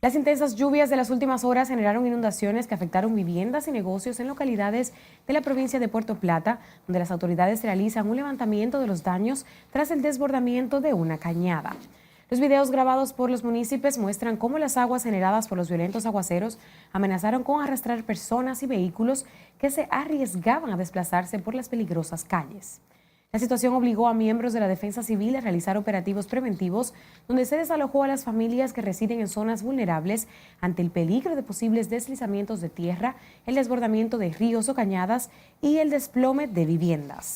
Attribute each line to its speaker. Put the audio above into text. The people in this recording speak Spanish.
Speaker 1: Las intensas lluvias de las últimas horas generaron inundaciones que afectaron viviendas y negocios en localidades de la provincia de Puerto Plata, donde las autoridades realizan un levantamiento de los daños tras el desbordamiento de una cañada. Los videos grabados por los municipios muestran cómo las aguas generadas por los violentos aguaceros amenazaron con arrastrar personas y vehículos que se arriesgaban a desplazarse por las peligrosas calles. La situación obligó a miembros de la Defensa Civil a realizar operativos preventivos, donde se desalojó a las familias que residen en zonas vulnerables ante el peligro de posibles deslizamientos de tierra, el desbordamiento de ríos o cañadas y el desplome de viviendas.